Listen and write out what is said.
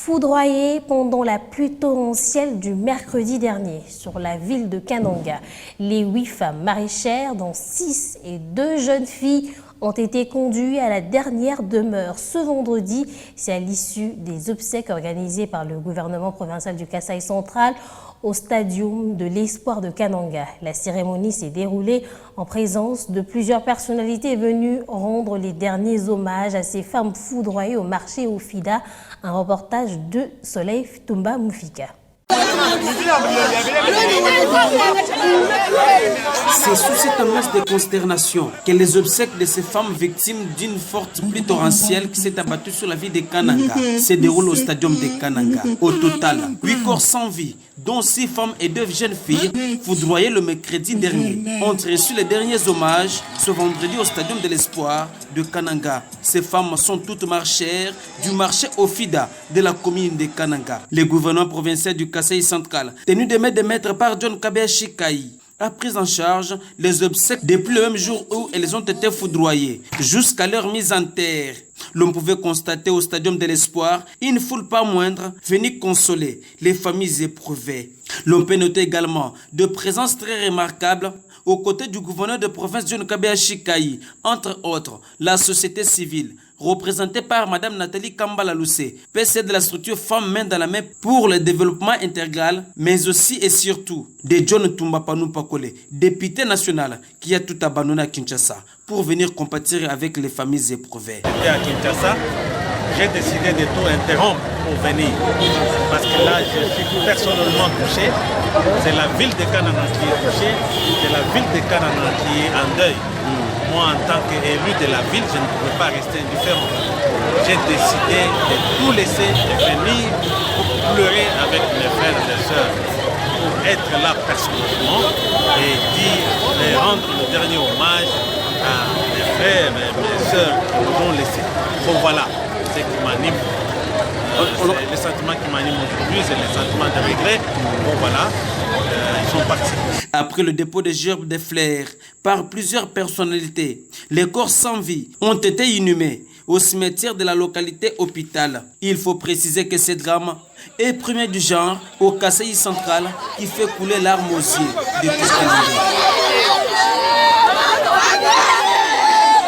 foudroyé pendant la pluie torrentielle du mercredi dernier sur la ville de Kananga. Les 8 femmes maraîchères, dont 6 et 2 jeunes filles, ont été conduites à la dernière demeure ce vendredi. C'est à l'issue des obsèques organisées par le gouvernement provincial du Kasaï central au stadium de l'Espoir de Kananga. La cérémonie s'est déroulée en présence de plusieurs personnalités venues rendre les derniers hommages à ces femmes foudroyées au marché au FIDA. Un reportage de Soleil Tumba Moufika. C'est sous cette ambiance de consternation que les obsèques de ces femmes victimes d'une forte pluie torrentielle qui s'est abattue sur la ville de Kananga se déroulent au stadium de Kananga. Au total, 8 corps sans vie, dont 6 femmes et 2 jeunes filles, foudroyées le mercredi dernier, ont reçu les derniers hommages ce vendredi au stadium de l'Espoir de Kananga. Ces femmes sont toutes marchères du marché au FIDA de la commune de Kananga. Le gouvernement provincial du Kasaï central, tenu de main de maître par John Kabea Shikaï, a pris en charge les obsèques depuis le même jour où elles ont été foudroyées, jusqu'à leur mise en terre. L'on pouvait constater au stadium de l'Espoir une foule pas moindre venue consoler les familles éprouvées. L'on peut noter également de présence très remarquable aux côtés du gouverneur de province John Kabea Shikaï, entre autres la société civile, représentée par Mme Nathalie Kambala Loussé, PC de la structure Femmes Main dans la Main pour le développement intégral, mais aussi et surtout de John Tumbapanou Pakole, député national qui a tout abandonné à Kinshasa pour venir compatir avec les familles éprouvées. À Kinshasa, j'ai décidé de tout interrompre pour venir parce que là je suis personnellement touché. C'est la ville de Kananga qui est touchée, c'est la ville de Kananga qui est en deuil. Moi, en tant qu'élu de la ville, je ne pouvais pas rester indifférent. J'ai décidé de tout laisser et venir pour pleurer avec mes frères et mes sœurs, pour être là personnellement et rendre le dernier hommage à mes frères et mes sœurs qui nous ont laissés. Donc voilà ce qui m'anime. C'est le sentiment qui m'anime aujourd'hui, c'est le sentiment de regret. Bon voilà, ils sont partis. Après le dépôt de gerbes de fleurs par plusieurs personnalités, les corps sans vie ont été inhumés au cimetière de la localité Hôpital. Il faut préciser que ce drame est premier du genre au Kasaï central qui fait couler larmes aux yeux de tous les